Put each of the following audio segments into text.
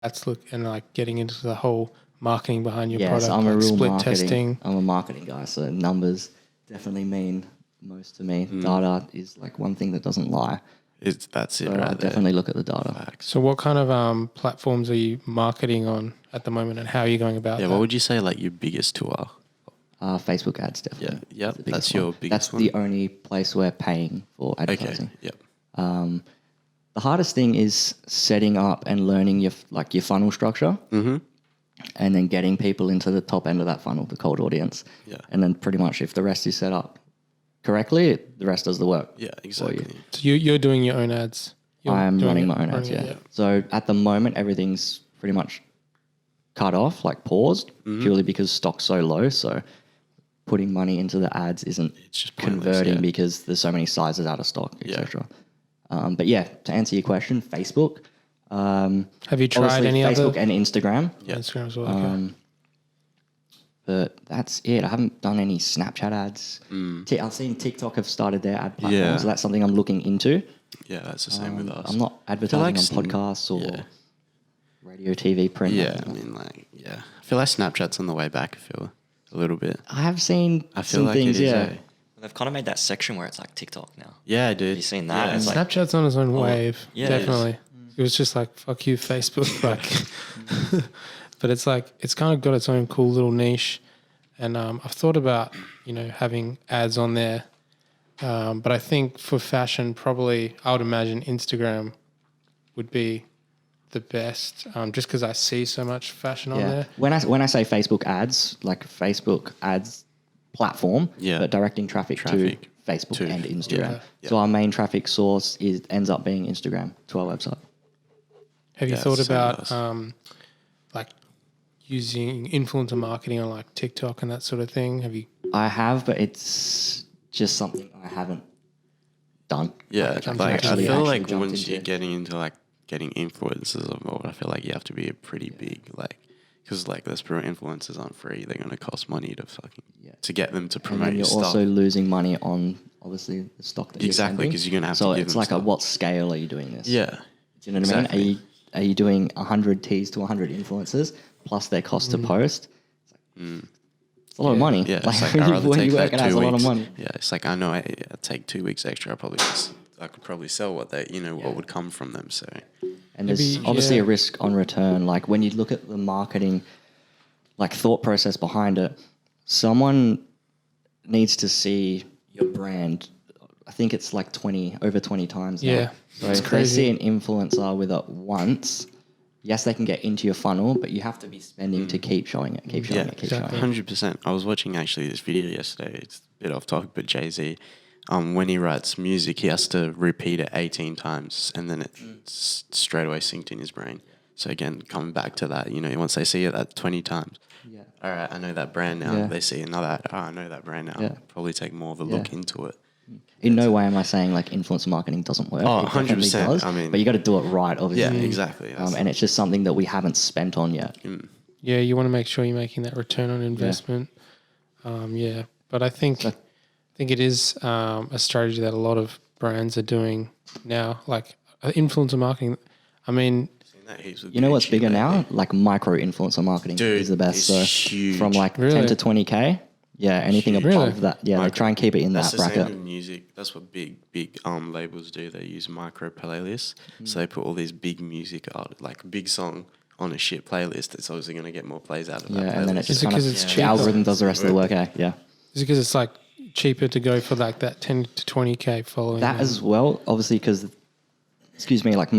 that's look and like getting into the whole marketing behind your Yes, product, I'm a like real split marketing. testing. I'm a marketing guy, so numbers definitely mean most to me. Data is like one thing that doesn't lie. That's it, So right I there. definitely look at the data. Facts. So what kind of platforms are you marketing on at the moment, and how are you going about Yeah, that? what would you say like your biggest tour? Facebook ads, definitely. Yeah, yep, the biggest that's your one. biggest That's one? the only place we're paying for advertising. Okay, yep. The hardest thing is setting up and learning your funnel structure, and then getting people into the top end of that funnel, the cold audience. Yeah. And then pretty much if the rest is set up correctly, the rest does the work. Yeah, for exactly. you. So you're doing your own ads. I'm doing running it- my own ads, running yeah. it, So at the moment, everything's pretty much cut off, like paused, purely because stock's so low. So putting money into the ads isn't just pointless, converting yeah. because there's so many sizes out of stock, Yeah. etc. But yeah, to answer your question, Facebook. Have you tried Obviously any Facebook other and Instagram, Yeah. Instagram as well? Okay. but that's it. I haven't done any Snapchat ads. I've seen TikTok have started their ad platform, Yeah. so that's something I'm looking into. Yeah, that's the same with us. I'm not advertising like on some- podcasts or yeah. radio, TV, print. Yeah, nothing. I mean, like, yeah. I feel like Snapchat's on the way back, I feel, a little bit. I have seen I feel some like things, it is, yeah. eh? They've kind of made that section where it's like TikTok now. Yeah, dude. Have you seen that? Yeah. It's like, Snapchat's on its own wave, yeah, it is. definitely. It was just like, fuck you, Facebook. Like, but it's like, it's kind of got its own cool little niche. And I've thought about, having ads on there. But I think for fashion, probably I would imagine Instagram would be the best, just because I see so much fashion on there. When I say Facebook ads, like Facebook ads platform, Yeah. but directing traffic to Facebook to- and Instagram. yeah. So our main traffic source ends up being Instagram to our website. Have you Yeah, thought same with about us. like using influencer marketing on like TikTok and that sort of thing? Have you? I have, but it's just something I haven't done. Yeah, jumped like, I into it. feel like Actually jumped once into you're it. getting into, like, getting influencers involved, I feel like you have to be a pretty big, like, because, like, those pro influencers aren't free. They're going to cost money to fucking, to get them to And promote then your you're stuff. also losing money on obviously the stock that Exactly, you're 'cause you're gonna have to so give it's them like stuff. what scale are you doing this? Yeah. Do you know what I Exactly. mean? Are you doing 100 tees to 100 influencers plus their cost to post? It's a lot of money. Yeah, it's like, when I'd you- rather when take you work that it out, 2 it's a weeks. lot of money. Yeah, it's like, I know I take 2 weeks extra. I could probably sell what they, what would come from them. So, And there's Maybe, obviously yeah. a risk on return. Like when you look at the marketing, like thought process behind it, someone needs to see your brand. I think it's like over 20 times now. Yeah, So it's if crazy. they see an influencer with it once, yes, they can get into your funnel, but you have to be spending to keep showing it, keep showing yeah, it, keep showing it. 100%. I was watching actually this video yesterday. It's a bit off topic, but Jay-Z, when he writes music, he has to repeat it 18 times and then it's straight away synced in his brain. So again, coming back to that, once they see it that 20 times, Yeah. all right, I know that brand now. Yeah. They see another, I know that brand now. Yeah. Probably take more of a look into it. In no way am I saying like influencer marketing doesn't work. Oh, It definitely 100%. does, I mean- but you got to do it right, obviously. Yeah, exactly. And it's just something that we haven't spent on yet. Yeah, you want to make sure you're making that return on investment. Yeah, but I think it is a strategy that a lot of brands are doing now, like influencer marketing. I mean, Seen that heaps with You know what's Gucci bigger now? lately. Like micro influencer marketing Dude, is the best. it's So huge. from like Really? 10 to 20K, yeah, anything Huge. above Really? that, yeah, they try and keep it in That's that the same bracket. with music. That's what big labels do. They use micro playlists. So they put all these big music out, like a big song on a shit playlist. It's obviously going to get more plays out of that Yeah, playlist. and then it Is just it kind of 'cause it's the cheaper? algorithm does the rest of the work. Yeah, is it because it's like cheaper to go for like that 10 to 20K following? that as well. Obviously, because like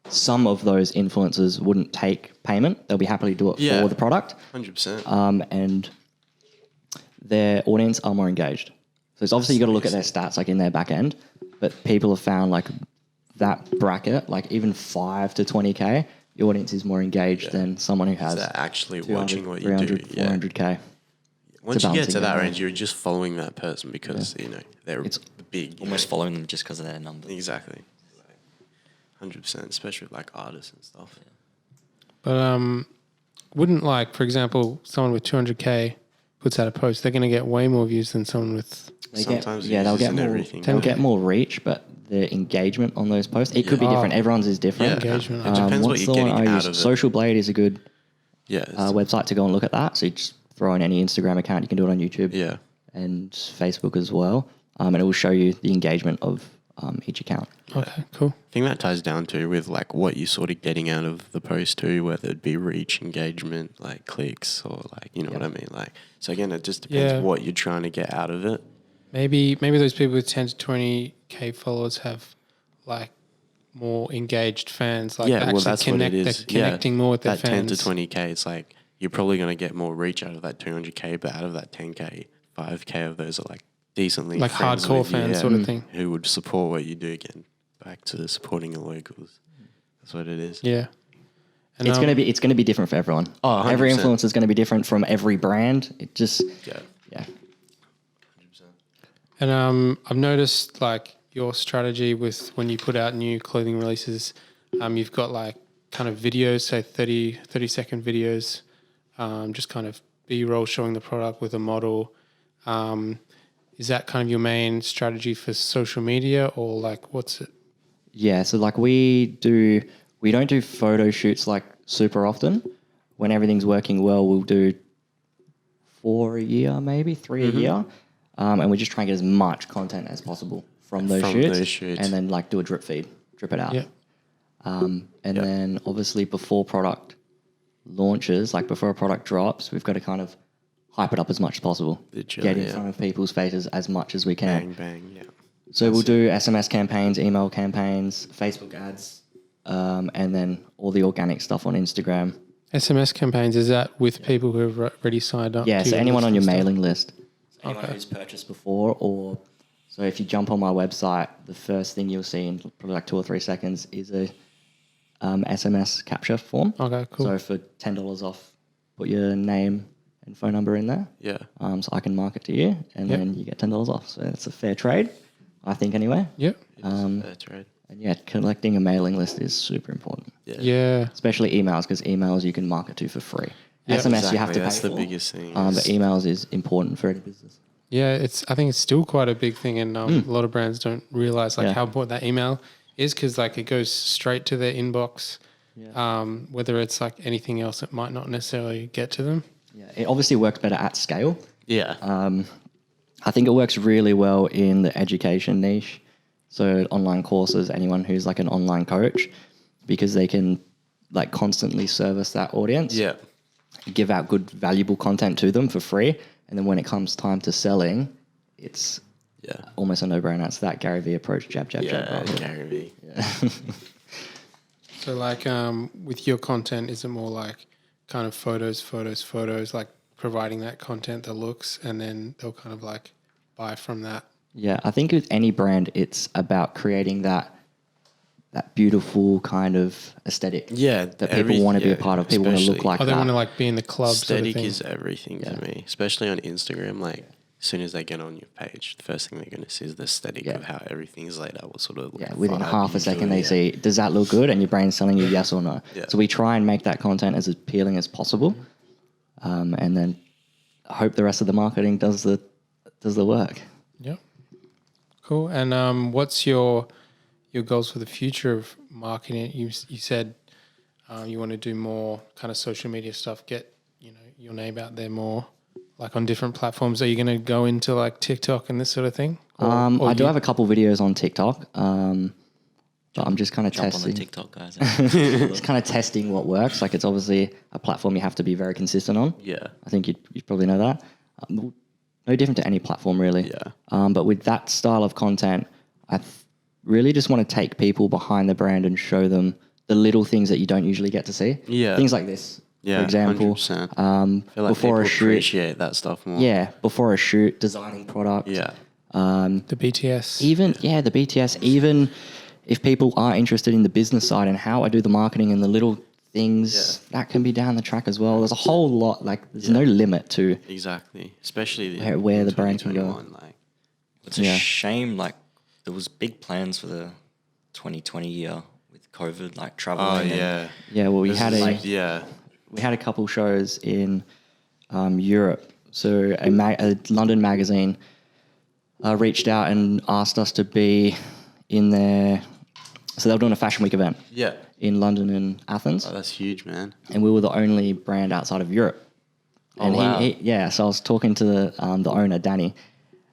some of those influencers wouldn't take payment. They'll be happily do it Yeah. for the product. 100%. And their audience are more engaged. So it's obviously you got to look at their stats like in their back end, but people have found like that bracket, like even 5 to 20K, the audience is more engaged than someone who has They're actually 200, watching what you 300, do. Yeah. 400K. Once you get balancing to that act. range, you're just following that person because, they're It's big. almost following them just because of their numbers. Exactly. 100%, especially with like artists and stuff. But wouldn't like, for example, someone with 200K puts out a post, they're going to get way more views than someone with. They Sometimes they'll it get isn't more. everything, They'll yeah. get more reach, but the engagement on those posts. It could be different. Everyone's is different. Yeah. Engagement. It depends what What's you're the one getting I out use? of it. Social Blade is a good Yeah. website to go and look at that. So you just throw in any Instagram account. You can do it on YouTube Yeah. and Facebook as well. And it will show you the engagement of each account. Okay, cool. I think that ties down to with like what you're sort of getting out of the post too, whether it be reach, engagement, like clicks, or like what I mean. Like, so again, it just depends what you're trying to get out of it. Maybe those people with 10 to 20K followers have like more engaged fans. Like Yeah, well, that's what it is. They're connecting more with their that fans. 10 to 20K, it's like you're probably going to get more reach out of that 200K, but out of that 10K, 5K of those are like decently Like friends hardcore with you, fans sort of thing. who would support what you do. Again, back to supporting the locals. That's what it is. Yeah. And It's gonna be different for everyone. Oh, every 100%. influencer is going to be different from every brand. It just yeah. And I've noticed like your strategy with when you put out new clothing releases, you've got like kind of videos, say 30-second videos, just kind of B-roll showing the product with a model. Is that kind of your main strategy for social media, or like what's it? Yeah, so like we don't do photo shoots like super often. When everything's working well, we'll do 4 a year, maybe 3 a year. And we just try and get as much content as possible from those shoots. And then like do a drip feed, drip it out. Yeah. And then obviously before product launches, like before a product drops, we've got to kind of hype it up as much as possible. Get in front of people's faces as much as we can. Bang, bang, yeah. So we'll do SMS campaigns, email campaigns, Facebook ads, and then all the organic stuff on Instagram. SMS campaigns, is that with people who have already signed up? Yeah, to so your anyone list on your and stuff? mailing list. Okay. Anyone who's purchased before, or so if you jump on my website, the first thing you'll see in probably like 2 or 3 seconds is a SMS capture form. Okay, cool. So for $10 off, put your name and phone number in there. Yeah. So I can market to you, and then you get $10 off. So it's a fair trade, I think, anyway. Yep. That's right. And yeah, collecting a mailing list is super important, Yeah. especially emails, because emails you can market to for free. Yeah, SMS you have to pay That's for. the biggest thing. But emails is important for any business. Yeah, I think it's still quite a big thing, and a lot of brands don't realize like how important that email is, because like it goes straight to their inbox. Whether it's like anything else, it might not necessarily get to them. Yeah, it obviously works better at scale. Yeah. I think it works really well in the education niche. So online courses, anyone who's like an online coach, because they can like constantly service that audience. Yeah. Give out good, valuable content to them for free. And then when it comes time to selling, it's almost a no-brainer. It's that Gary Vee approach, jab, jab, jab. Gary Vee. So like with your content, is it more like kind of photos, like providing that content, the looks, and then they'll kind of like buy from that? Yeah, I think with any brand, it's about creating that beautiful kind of aesthetic. That people want to be a part of. People want to look like they that. want to like be in the club. Aesthetic sort of is everything to me, especially on Instagram. Like, as soon as they get on your page, the first thing they're going to see is the aesthetic of how everything is laid out. What sort of within vibe half a you second do, they see, does that look good? And your brain's telling you yes or no. So we try and make that content as appealing as possible, and then hope the rest of the marketing does the work. Yep. Cool. And what's your goals for the future of marketing? You said you want to do more kind of social media stuff, get your name out there more, like on different platforms. Are you going to go into like TikTok and this sort of thing? I do have a couple videos on TikTok, but I'm just kind of Jump testing. on the TikTok, guys. Just kind of testing what works. Like, it's obviously a platform you have to be very consistent on. Yeah. I think you probably know that. No different to any platform, really. Yeah. But with that style of content, I really just want to take people behind the brand and show them the little things that you don't usually get to see. Yeah. Things like this, for example. 100%. I feel like before people a shoot, appreciate that stuff more. Yeah, before a shoot, designing product. Yeah. the BTS. The BTS. Even if people are interested in the business side and how I do the marketing and the little things, that can be down the track as well. There's a whole lot. Like, there's no limit to Exactly. Especially where the brand can go. 2021, like, It's a shame, like, there was big plans for the 2020 year with COVID, like traveling. Yeah, well, we This had is a we had a couple shows in Europe. So a London magazine reached out and asked us to be in their. So they were doing a fashion week event Yeah. in London and Athens, Oh, that's huge, man. and we were the only brand outside of Europe. Oh, And wow. yeah, so I was talking to the owner, Danny,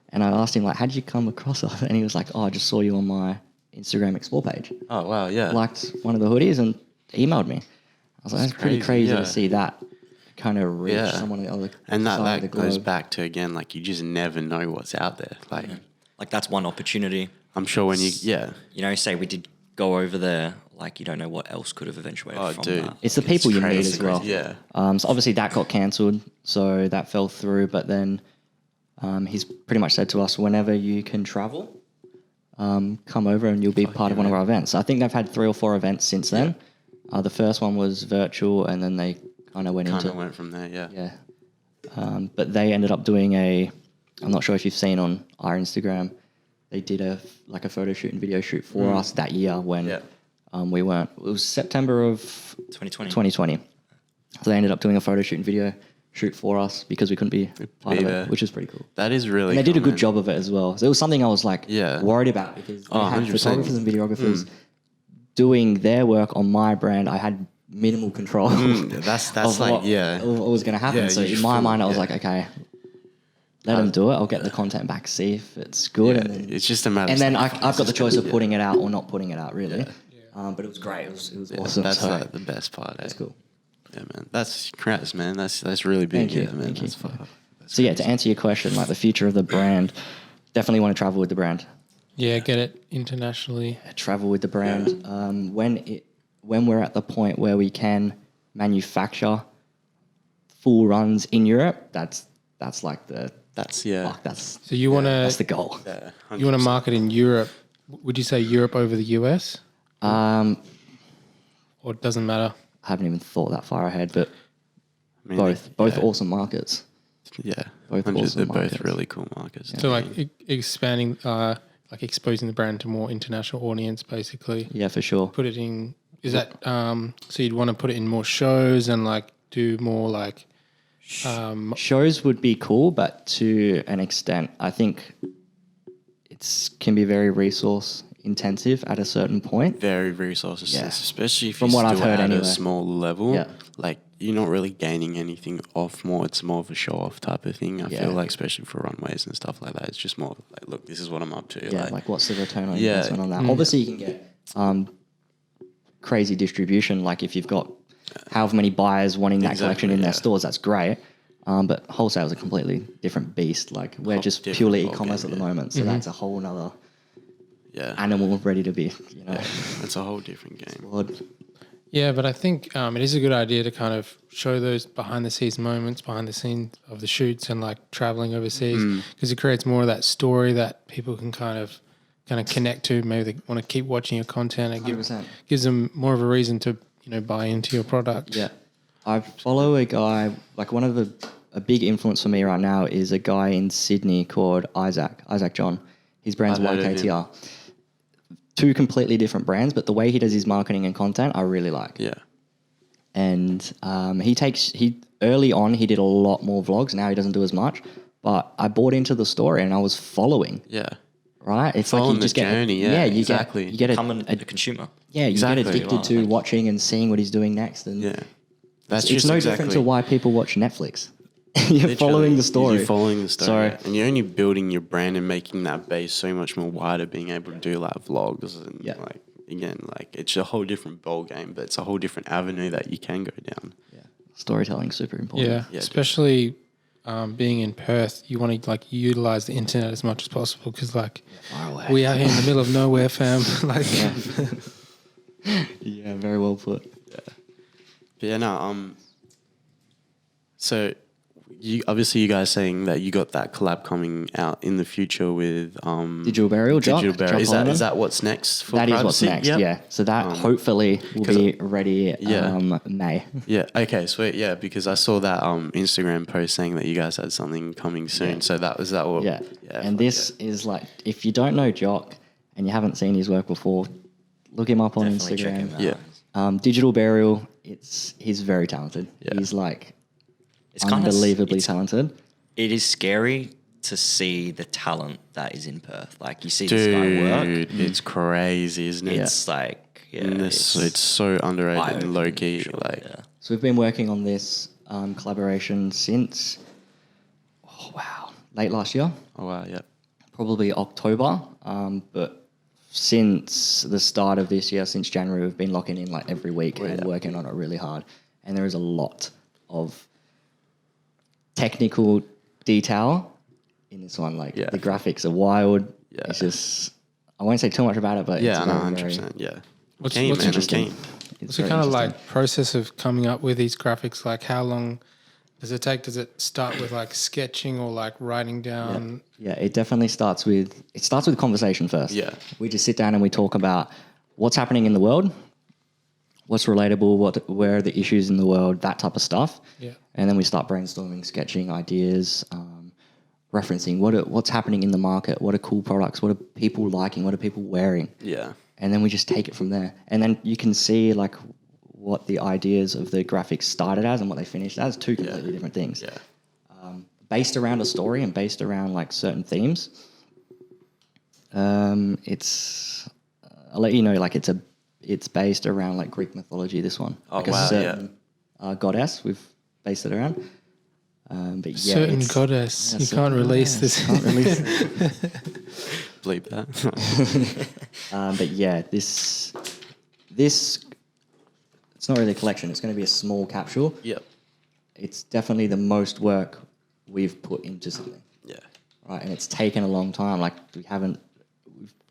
and I asked him, like, how did you come across us? And he was like, oh, I just saw you on my Instagram Explore page. Oh, wow, yeah. Liked one of the hoodies and emailed me. I was like, that's pretty crazy yeah. to see that kind of reach Yeah. someone on the other And side of the that goes globe. back to, again, like, you just never know what's out there. Like, Like that's one opportunity. I'm sure when you, You know, say we did go over there, like you don't know what else could have eventuated Oh, from dude. that. It's the people you meet crazy, as well. Yeah. So obviously that got cancelled, so that fell through. But then he's pretty much said to us, whenever you can travel, come over and you'll be part of one of our events. So I think they've had 3 or 4 events since then. The first one was virtual, and then they kind of went Went from there, yeah. yeah. But they ended up doing I'm not sure if you've seen on our Instagram, they did a photo shoot and video shoot for us that year when we weren't. It was September of 2020. 2020. So they ended up doing a photo shoot and video shoot for us because we couldn't be part of there. it, which is pretty cool. That is really And they did a cool, good job of it as well. So it was something I was like worried about because they had 100%. photographers and videographers doing their work on my brand. I had minimal control. That's of like, what was going to happen. Yeah, So you in just my feel- mind, I was like, okay, let them do it. I'll get the content back, see if it's good. Yeah, And then, it's just a matter and of then I've got the choice of putting it out or not putting it out, really. But it was great. It was awesome. That's So like the best part. that's cool. Yeah, man. That's congrats, man. That's really big. Thank you. Yeah, man. Thank you. That's fuck- that's So yeah, to answer your question, like the future of the brand, definitely want to travel with the brand. Yeah, get it internationally. Travel with the brand. When we're at the point where we can manufacture full runs in Europe, that's like the That's that's So you want that's the to goal. yeah, you want to market in Europe? Would you say Europe over the US, or it doesn't matter? I haven't even thought that far ahead, but I mean, both yeah. awesome markets. Yeah, Both 100 awesome they're both markets. really cool markets. So like expanding, like exposing the brand to more international audience, basically. Yeah, for sure. Put it in. Is that so? You'd want to put it in more shows and like do more like. Shows would be cool, but to an extent, I think can be very resource intensive at a certain point. Very resources, Yeah. especially if From you what I've still heard at anyway. a small level. Yeah. Like you're not really gaining anything off more. It's more of a show off type of thing. I Yeah. feel like, especially for runways and stuff like that, it's just more of like, look, this is what I'm up to. Yeah, like what's the return on Yeah. investment on that? Obviously, you can get crazy distribution. Like if you've got however many buyers wanting that collection in their stores, that's great. But wholesale is a completely different beast. Like we're just different purely ballgame, e-commerce at the yeah. moment, so that's a whole nother yeah, animal ready to be, it's a whole different game. explored. Yeah, but I think it is a good idea to kind of show those behind the scenes moments, behind the scenes of the shoots, and like traveling overseas, because it creates more of that story that people can kind of connect to. Maybe they want to keep watching your content, and 100%. gives them more of a reason to buy into your product. Yeah. I follow a guy, like a big influence for me right now is a guy in Sydney called Isaac John. His brand's I've heard of him. YKTR. 2 completely different brands, but the way he does his marketing and content, I really like. Yeah, And he early on, he did a lot more vlogs. Now he doesn't do as much, but I bought into the story and I was following, yeah. right? It's Following like you the just get, journey, yeah, you exactly. you get Become a a consumer. yeah, you Exactly. get addicted to watching and seeing what he's doing next. And Yeah. That's it's just no exactly. different to why people watch Netflix. You're following the story. You're following the story. So- yeah. And you're only building your brand and making that base so much more wider, being able to do like vlogs and Yeah. like again, like it's a whole different ball game, but it's a whole different avenue that you can go down. Yeah. Storytelling super important. Yeah, Yeah, especially being in Perth, you want to like utilize the internet as much as possible because like Far away. we are here in the middle of nowhere, fam. Like, Yeah, very well put. But yeah, no, so you guys saying that you got that collab coming out in the future with Digital Burial, Jock. Digital Burial. Jock Is that what's next for That is what's privacy? next, Yep. yeah. So that hopefully will 'cause be ready Yeah. May. Yeah. Okay. Sweet. Yeah, because I saw that Instagram post saying that you guys had something coming soon. Yeah. So that was that. What? Yeah. Yeah. And this is like, if you don't know Jock and you haven't seen his work before, look him up on Definitely check him Instagram. out. Yeah. Digital Burial, he's very talented. Yeah. He's like It's kinda unbelievably talented. It is scary to see the talent that is in Perth. Like you see this guy work. Dude, it's crazy, isn't it? It's like, It's so underrated and low key. Sure, Like, So we've been working on this collaboration since, late last year, oh wow, yeah. probably October. But since the start of this year, since January, we've been locking in like every week and working on it really hard. And there is a lot of technical detail in this one. Like the graphics are wild. Yeah. It's just, I won't say too much about it, but Yeah, it's no, very, 100%. Yeah. What's Keen, man, I'm interesting? keen. What's the kind of like process of coming up with these graphics? Like how long does it take? Does it start with like sketching or like writing down? Yeah, it definitely starts with conversation first. Yeah. We just sit down and we talk about what's happening in the world, what's relatable, where are the issues in the world, that type of stuff. Yeah. And then we start brainstorming, sketching ideas, referencing what's happening in the market, what are cool products, what are people liking, what are people wearing. Yeah. And then we just take it from there. And then you can see like what the ideas of the graphics started as and what they finished as, two completely different things. Yeah. Based around a story and based around like certain themes. It's I'll let you know, like it's based around like Greek mythology, this one. Oh, like wow, a certain goddess we've based it around. But yeah, Certain goddess. You can't release this. Can't release Believe that. but yeah, this it's not really a collection. It's going to be a small capsule. Yep. It's definitely the most work we've put into something. Yeah. Right, and it's taken a long time. Like we've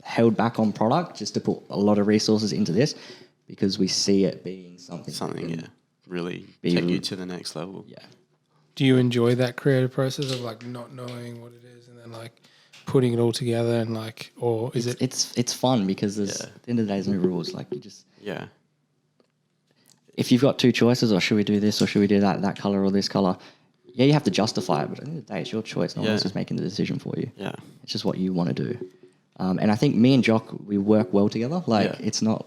held back on product just to put a lot of resources into this because we see it being something that can really be take you to the next level. Yeah. Do you enjoy that creative process of like not knowing what it is and then like putting it all together and like, or is it? It's fun because there's at the end of the day there's no rules. Like you just if you've got two choices, or should we do this or should we do that color or this color? Yeah, you have to justify it, but at the end of the day, it's your choice. No one else is making the decision for you. Yeah. It's just what you want to do. And I think me and Jock, we work well together. Like it's not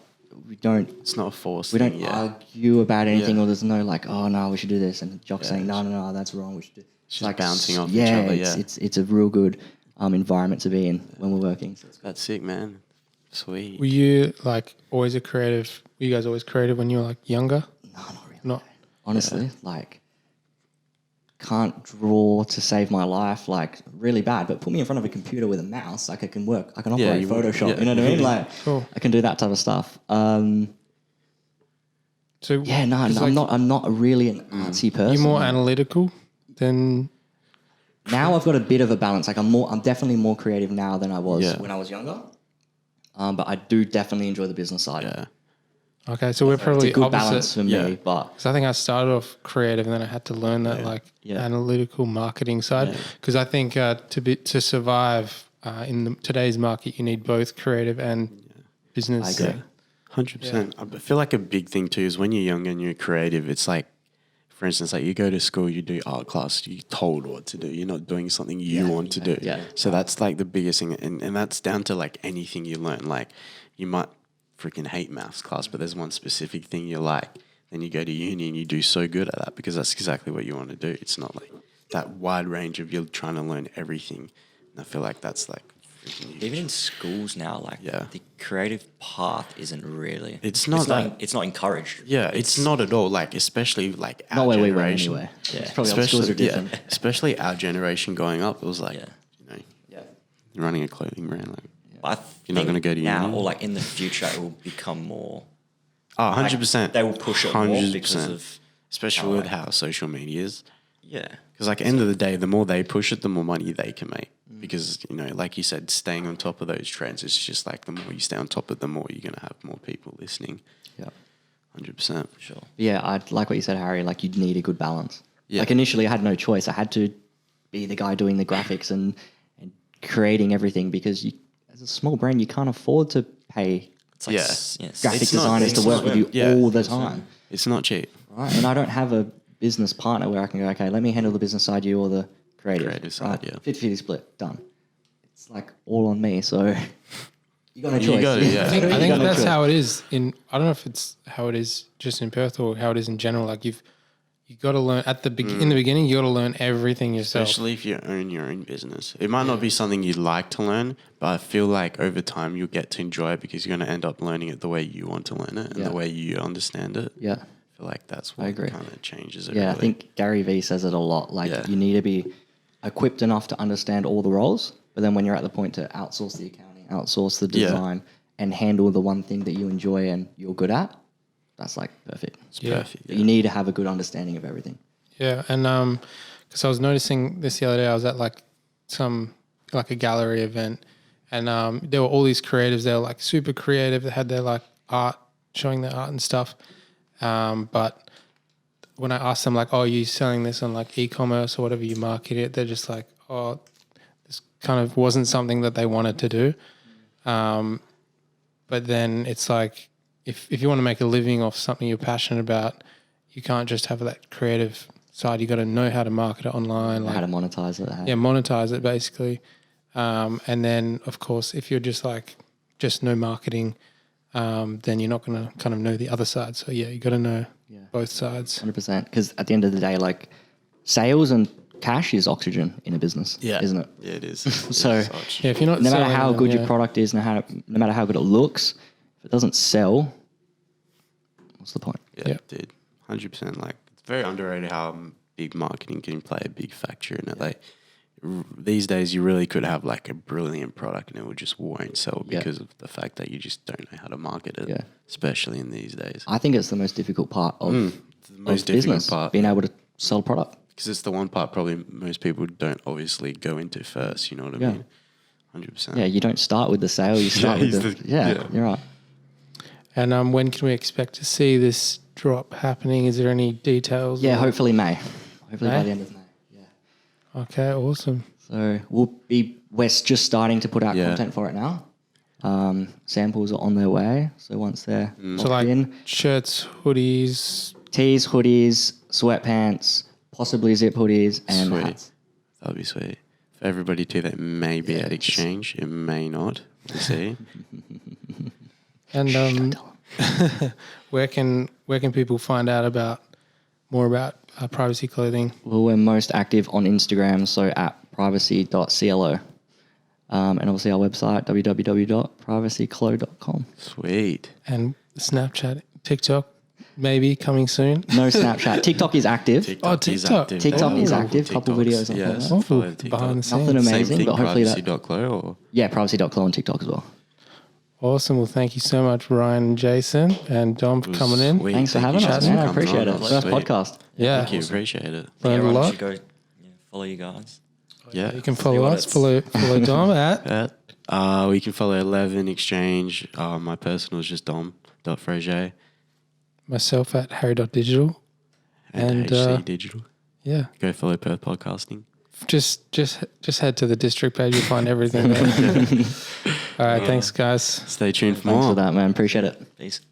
It's not a force. We don't argue about anything, or there's no like, oh no, we should do this, and Jock's saying no, that's wrong. We should do. It's like bouncing off each other. It's a real good environment to be in when we're working. So That's sick, man. Sweet. Were you like always a creative? Were you guys always creative when you were like younger? No, not really. Not honestly, like can't draw to save my life, like really bad. But put me in front of a computer with a mouse, like I can work. I can operate Photoshop. You know what I mean? Like I can do that type of stuff. So I'm not really an artsy person. You're more analytical than. Now I've got a bit of a balance. Like I'm definitely more creative now than I was when I was younger. But I do definitely enjoy the business side. Yeah. Okay, so we're probably it's a good opposite. balance for me, but Because I think I started off creative and then I had to learn that analytical marketing side. Because I think to survive in today's market, you need both creative and business. I agree. 100%. I feel like a big thing too is when you're young and you're creative, it's like, for instance, like you go to school, you do art class, you're told what to do. You're not doing something you want to do. Yeah. So that's like the biggest thing. And that's down to like anything you learn. Like you might freaking hate maths class, but there's one specific thing you like. Then you go to uni and you do so good at that because that's exactly what you want to do. It's not like that wide range of you're trying to learn everything. And I feel like that's like freaking huge. Even in schools now, like the creative path isn't really. It's not encouraged. Yeah, it's not at all. Like especially like our not where we generation. went anywhere. Yeah, it's probably all schools are different. Especially our generation growing up, it was like running a clothing brand. Like you're not going to go to now, uni. or like in the future, it will become more. Oh, 100%. They will push it more because of, especially with how social media is. Yeah. Because like end of the day, the more they push it, the more money they can make. Because, you know, like you said, staying on top of those trends, it's just like the more you stay on top of it, the more you're going to have more people listening. Yeah. 100%. Sure. Yeah, I like what you said, Harry. Like, you'd need a good balance. Yeah. Like, initially, I had no choice. I had to be the guy doing the graphics and creating everything because you, as a small brand, you can't afford to pay It's like graphic designers to work with you all the time. It's not cheap. Right? And I don't have a business partner where I can go, okay, let me handle the business side, you or the creative side, right? 50-50 split, done. It's like all on me, so you got no choice. You got it, I think that's how it is in. I don't know if it's how it is just in Perth or how it is in general. Like you got to learn at the in the beginning. You got to learn everything yourself. Especially if you own your own business. It might not be something you'd like to learn, but I feel like over time you'll get to enjoy it because you're going to end up learning it the way you want to learn it and the way you understand it. Yeah. I feel like that's what kind of changes it. Yeah, really. I think Gary Vee says it a lot. Like you need to be equipped enough to understand all the roles, but then when you're at the point to outsource the accounting, outsource the design, and handle the one thing that you enjoy and you're good at, that's like perfect. It's perfect. You need to have a good understanding of everything. Yeah, and because I was noticing this the other day, I was at like a gallery event, and there were all these creatives. They were like super creative. They had their like art, showing their art and stuff. But when I asked them like, "Oh, are you selling this on like e-commerce or whatever you market it?" They're just like, "Oh, this kind of wasn't something that they wanted to do." But then it's like, if you want to make a living off something you're passionate about, you can't just have that creative side. You got to know how to market it online, like how to monetize it. Yeah, monetize it basically. And then of course, if you're just no marketing, then you're not going to kind of know the other side. So yeah, you got to know both sides. 100%. Because at the end of the day, like sales and cash is oxygen in a business, isn't it? Yeah, it is. So if you're not, no matter selling how them, good your product is, no matter how good it looks, if it doesn't sell, what's the point? Yeah, dude, 100%. Like it's very underrated how big marketing can play a big factor in it. Like these days, you really could have like a brilliant product and it just won't sell because of the fact that you just don't know how to market it. Especially in these days. I think it's the most difficult part of the most difficult business, part, being able to sell a product. Because it's the one part probably most people don't obviously go into first. You know what I mean? 100%. Yeah, you don't start with the sale. You start with you're right. And when can we expect to see this drop happening? Is there any details? Yeah, hopefully May. Hopefully by the end of May. Yeah. Okay, awesome. So we're just starting to put out content for it now. Samples are on their way. So once they're So like in, shirts, hoodies, tees, hoodies, sweatpants, possibly zip hoodies, and hats. That'd be sweet. For everybody too that may be at exchange, it may not. We'll see. And where can people find out more about Privacy Clothing? Well, we're most active on Instagram, so at privacy.clo. And obviously our website, www.privacyclo.com. Sweet. And Snapchat, TikTok, maybe coming soon. No Snapchat. TikTok is active. TikTok. TikTok is active. Couple videos on that. Behind the scenes. Nothing amazing, but hopefully privacy.clo or? Yeah, privacy.clo on TikTok as well. Awesome. Well, thank you so much, Ryan and Jason and Dom, for coming in. Sweet. Thanks for having us, man. I appreciate it. First Sweet. podcast. Yeah. Thank you. Appreciate it. Learned a lot. Should go follow you guys. Yeah. You can follow us. Follow Dom at. We can follow Elvn Exchange. My personal is just dom.frazier. Myself at harry.digital. And HC Digital. Yeah. Go follow Perth Podcasting. Just head to the district page. You'll find everything there. All right. Thanks, guys. Stay tuned for Thanks more. for that, man. Appreciate it. Peace.